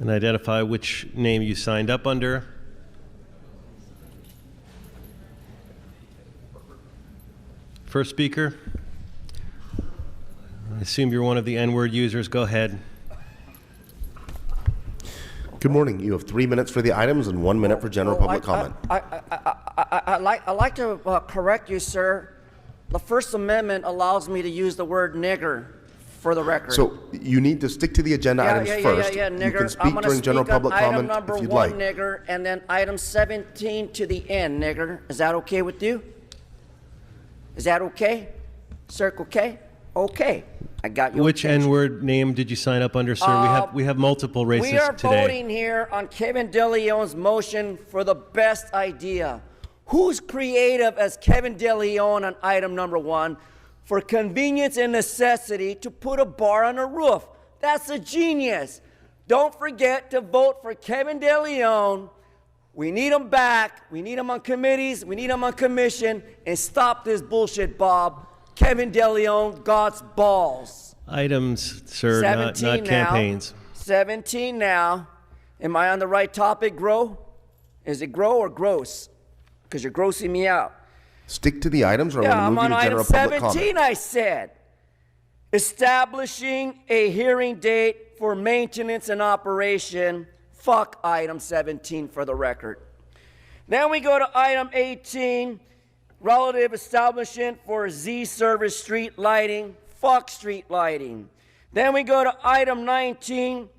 And identify which name you signed up under. First speaker. I assume you're one of the N-word users. Go ahead. Good morning. You have 3 minutes for the items and 1 minute for general public comment. I'd like to correct you, sir. The First Amendment allows me to use the word nigger for the record. So you need to stick to the agenda items first. Yeah, nigger. You can speak during general public comment if you'd like. Item number 1, nigger, and then item 17 to the end, nigger. Is that okay with you? Is that okay? Circle K? Okay. I got you. Which N-word name did you sign up under, sir? We have multiple racists today. We are voting here on Kevin DeLeon's motion for the best idea. Who's creative as Kevin DeLeon on item number 1 for convenience and necessity to put a bar on a roof? That's a genius. Don't forget to vote for Kevin DeLeon. We need him back. We need him on committees. We need him on commission. And stop this bullshit, Bob. Kevin DeLeon, God's balls. Items, sir, not campaigns. 17 now. Am I on the right topic, Grow? Is it Grow or Gross? Because you're grossing me out. Stick to the items, or I'm going to move you to general public comment. I'm on item 17, I said. Establishing a hearing date for maintenance and operation. Fuck item 17 for the record. Then we go to item 18, relative establishment for Z service street lighting. Fuck street lighting. Then we go to item 19,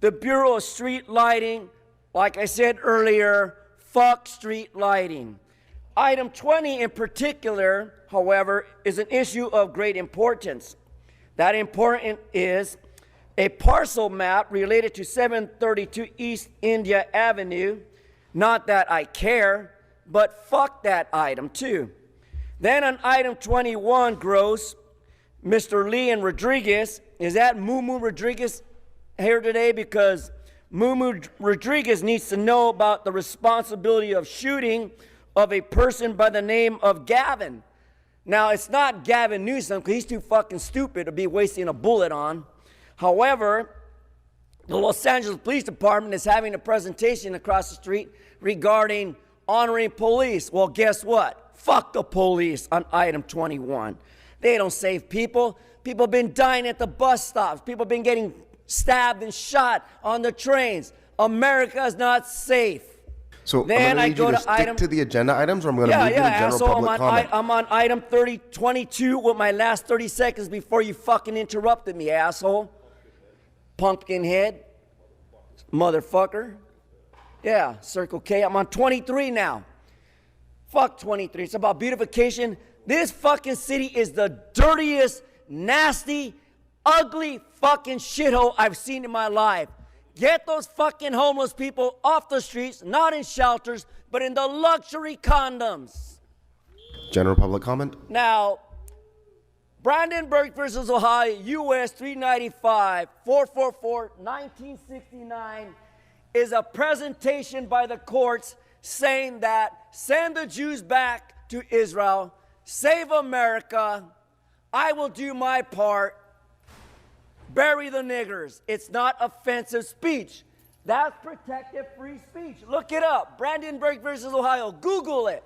the Bureau of Street Lighting. Like I said earlier, fuck street lighting. Item 20 in particular, however, is an issue of great importance. That important is a parcel map related to 732 East India Avenue. Not that I care, but fuck that item too. Then on item 21, Gross, Mr. Leon Rodriguez. Is that Mumu Rodriguez here today? Because Mumu Rodriguez needs to know about the responsibility of shooting of a person by the name of Gavin. Now, it's not Gavin Newsom, because he's too fucking stupid to be wasting a bullet on. However, the Los Angeles Police Department is having a presentation across the street regarding honoring police. Well, guess what? Fuck the police on item 21. They don't save people. People have been dying at the bus stops. People have been getting stabbed and shot on the trains. America is not safe. So then I go to stick to the agenda items, or I'm going to move you to general public comment. I'm on item 22 with my last 30 seconds before you fucking interrupted me, asshole. Pumpkinhead. Motherfucker. Yeah, Circle K. I'm on 23 now. Fuck 23. It's about beautification. This fucking city is the dirtiest, nasty, ugly fucking shithole I've seen in my life. Get those fucking homeless people off the streets, not in shelters, but in the luxury condoms. General public comment. Now, Brandenburg versus Ohio, US 395, 444, 1969, is a presentation by the courts saying that send the Jews back to Israel, save America, I will do my part, bury the niggers. It's not offensive speech. That's protected free speech. Look it up. Brandenburg versus Ohio. Google it.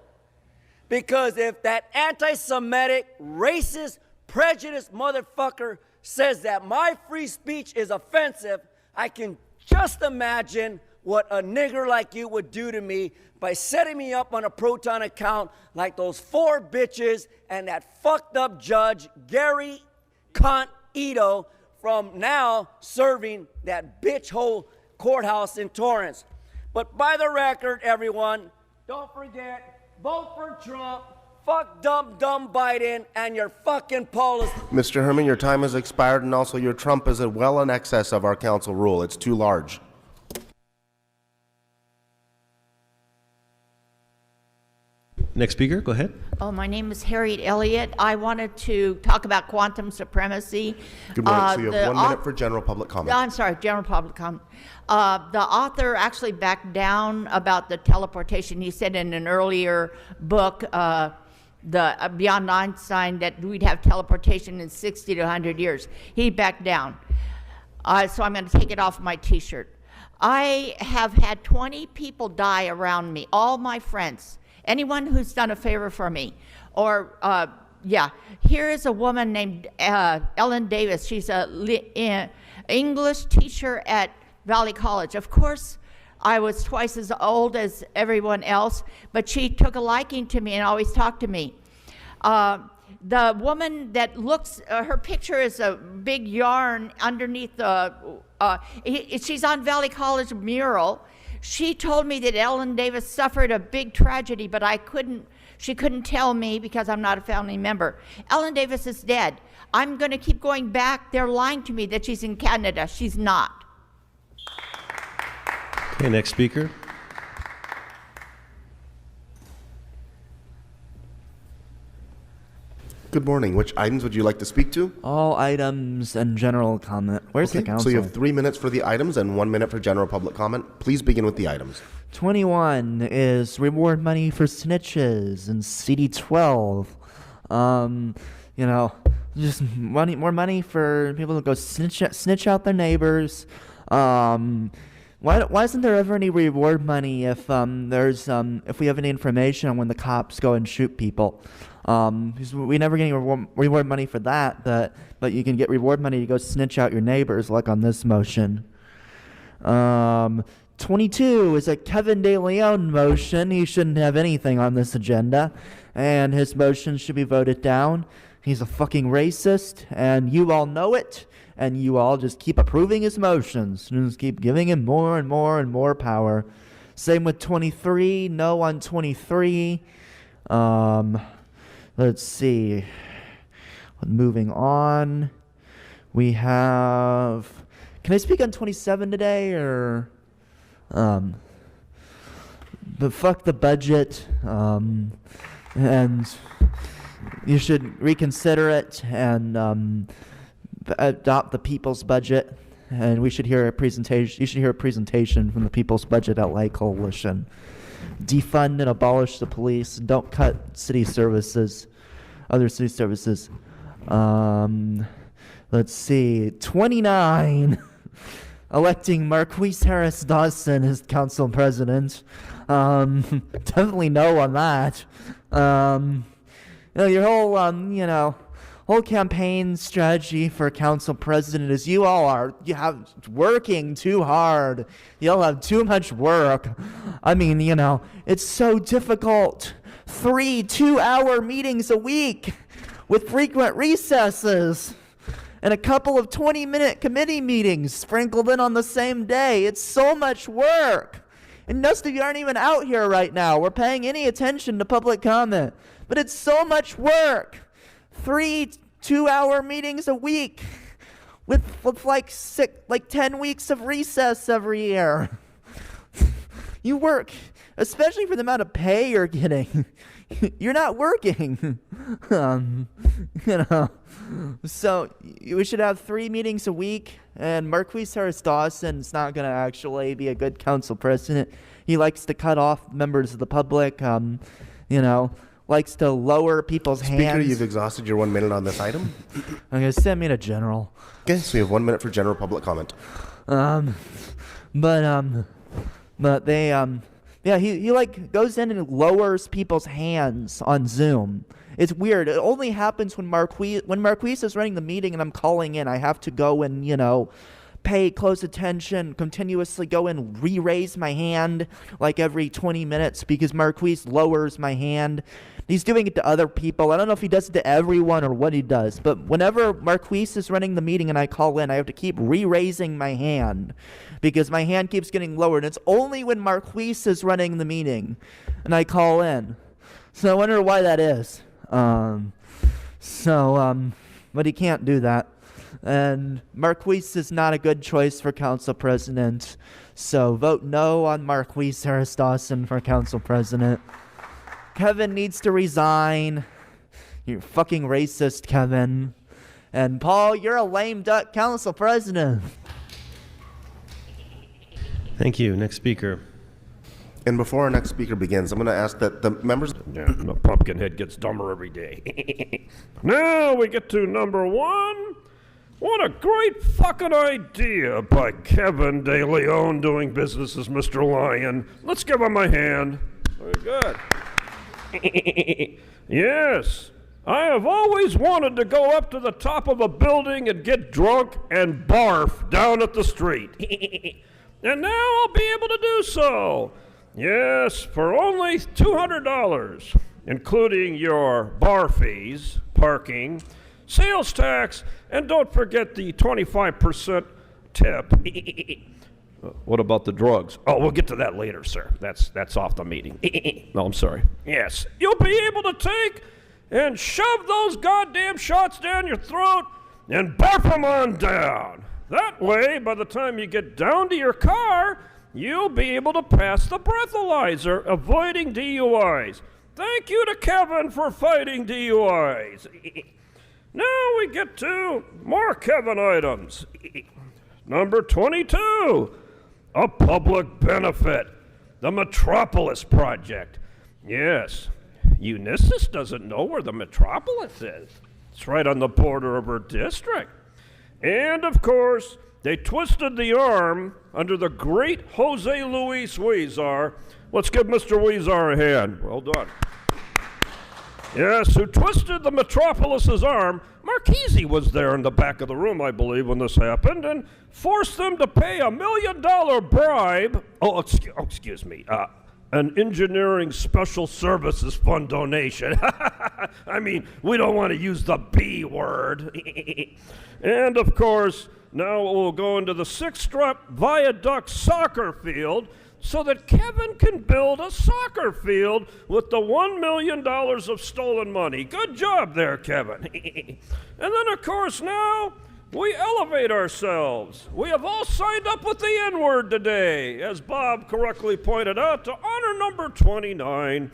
Because if that anti-Semitic, racist, prejudiced motherfucker says that my free speech is offensive, I can just imagine what a nigger like you would do to me by setting me up on a Proton account like those 4 bitches and that fucked up judge, Gary Cunt Ito, from now serving that bitch hole courthouse in Torrance. But by the record, everyone, don't forget, vote for Trump, fuck dumb Biden, and your fucking policy. Mr. Herman, your time has expired, and also your Trump is well in excess of our council rule. It's too large. Next speaker, go ahead. Oh, my name is Harriet Elliott. I wanted to talk about quantum supremacy. Good morning. So you have 1 minute for general public comment. I'm sorry, general public comment. The author actually backed down about the teleportation. He said in an earlier book, Beyond Einstein, that we'd have teleportation in 60 to 100 years. He backed down. So I'm going to take it off my T-shirt. I have had 20 people die around me, all my friends, anyone who's done a favor for me. Or, here is a woman named Ellen Davis. She's a English teacher at Valley College. Of course, I was twice as old as everyone else, but she took a liking to me and always talked to me. The woman that looks, her picture is a big yarn underneath she's on Valley College mural. She told me that Ellen Davis suffered a big tragedy, but she couldn't tell me because I'm not a family member. Ellen Davis is dead. I'm going to keep going back. They're lying to me that she's in Canada. She's not. Okay, next speaker. Good morning. Which items would you like to speak to? All items and general comment. Where's the Okay, council? so you have 3 minutes for the items and 1 minute for general public comment. Please begin with the items. 21 is reward money for snitches, and CD12, just more money for people to go snitch out their neighbors. Why isn't there ever any reward money if we have any information on when the cops go and shoot people? Because we never get any reward money for that, but you can get reward money to go snitch out your neighbors, like on this motion. 22 is a Kevin De Leon motion. He shouldn't have anything on this agenda, and his motion should be voted down. He's a fucking racist, and you all know it, and you all just keep approving his motions, and just keep giving him more and more and more power. Same with 23, no on 23. Let's see. Moving on. We have... Can I speak on 27 today, or... But fuck the budget, and you should reconsider it and adopt the people's budget. And we should hear a presentation. You should hear a presentation from the People's Budget Outlay Coalition. Defund and abolish the police. Don't cut city services, other city services. Let's see. 29. Electing Marquise Harris Dawson as council president. Definitely no on that. Your whole campaign strategy for council president is you have working too hard. You all have too much work. I mean, it's so difficult. 3 2-hour meetings a week with frequent recesses. And a couple of 20-minute committee meetings sprinkled in on the same day. It's so much work. And most of you aren't even out here right now. We're paying any attention to public comment. But it's so much work. 3 2-hour meetings a week with like 10 weeks of recess every year. You work, especially for the amount of pay you're getting. You're not working. So we should have 3 meetings a week, and Marquise Harris Dawson's not going to actually be a good council president. He likes to cut off members of the public, likes to lower people's hands. Speaker, you've exhausted your 1 minute on this item. I'm going to send me to general. Okay, so you have 1 minute for general public comment. He goes in and lowers people's hands on Zoom. It's weird. It only happens when Marquise is running the meeting and I'm calling in. I have to go and, pay close attention, continuously go and re-raise my hand like every 20 minutes because Marquise lowers my hand. He's doing it to other people. I don't know if he does it to everyone or what he does, but whenever Marquise is running the meeting and I call in, I have to keep re-raising my hand because my hand keeps getting lowered. And it's only when Marquise is running the meeting and I call in. So I wonder why that is. But he can't do that. And Marquise is not a good choice for council president. So vote no on Marquise Harris Dawson for council president. Kevin needs to resign. You're fucking racist, Kevin. And Paul, you're a lame duck council president. Thank you. Next speaker. And before our next speaker begins, I'm going to ask that the members... Yeah, the pumpkin head gets dumber every day. Now we get to number 1. What a great fucking idea by Kevin De Leon doing business as Mr. Lion. Let's give him a hand. Very good. Yes, I have always wanted to go up to the top of a building and get drunk and barf down at the street. And now I'll be able to do so. Yes, for only $200, including your bar fees, parking, sales tax, and don't forget the 25% tip. What about the drugs? Oh, we'll get to that later, sir. That's off the meeting. No, I'm sorry. Yes, you'll be able to take and shove those goddamn shots down your throat and barf them on down. That way, by the time you get down to your car, you'll be able to pass the breathalyzer, avoiding DUIs. Thank you to Kevin for fighting DUIs. Now we get to more Kevin items. Number 22, a public benefit, the Metropolis Project. Yes, Eunice doesn't know where the Metropolis is. It's right on the border of her district. And, of course, they twisted the arm under the great Jose Luis Huizar. Let's give Mr. Huizar a hand. Well done. Yes, who twisted the Metropolis's arm. Marchese was there in the back of the room, I believe, when this happened, and forced them to pay $1 million bribe. Excuse me. An engineering special services fund donation. I mean, we don't want to use the B word. And of course, now we'll go into the 6-strip viaduct soccer field so that Kevin can build a soccer field with the $1 million of stolen money. Good job there, Kevin. And then, of course, now we elevate ourselves. We have all signed up with the N-word today, as Bob correctly pointed out, to honor number 29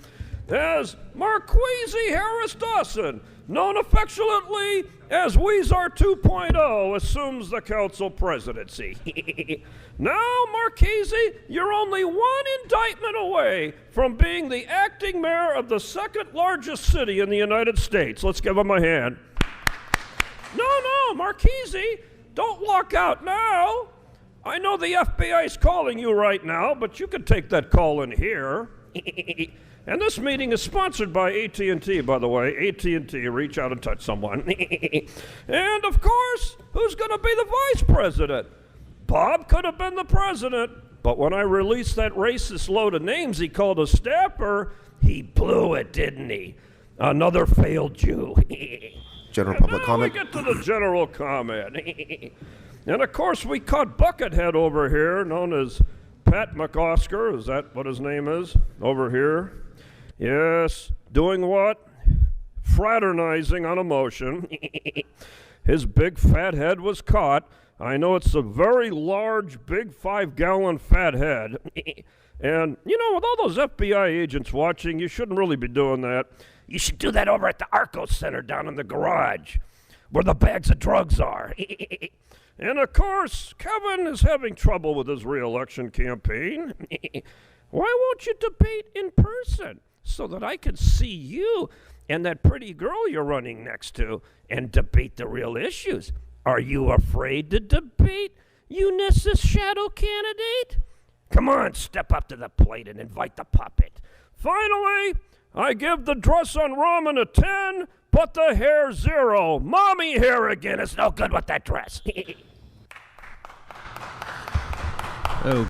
as Marquise Harris Dawson, known affectionately as Huizar 2.0, assumes the council presidency. Now, Marchese, you're only one indictment away from being the acting mayor of the second largest city in the United States. Let's give him a hand. No, Marchese, don't walk out now. I know the FBI's calling you right now, but you can take that call in here. And this meeting is sponsored by AT&T, by the way. AT&T, reach out and touch someone. And, of course, who's going to be the vice president? Bob could have been the president, but when I released that racist load of names he called a staffer, he blew it, didn't he? Another failed Jew. General public comment. We get to the general comment. And, of course, we caught Buckethead over here, known as Pat McOsker. Is that what his name is? Over here. Yes. Doing what? Fraternizing on a motion. His big fat head was caught. I know it's a very large, big 5-gallon fat head. And, you know, with all those FBI agents watching, you shouldn't really be doing that. You should do that over at the Arco Center down in the garage, where the bags of drugs are. And, of course, Kevin is having trouble with his re-election campaign. Why won't you debate in person so that I can see you and that pretty girl you're running next to and debate the real issues? Are you afraid to debate, Eunice's shadow candidate? Come on, step up to the plate and invite the puppet. Finally, I give the dress on Roman a 10, but the hair 0. Mommy hair again is no good with that dress.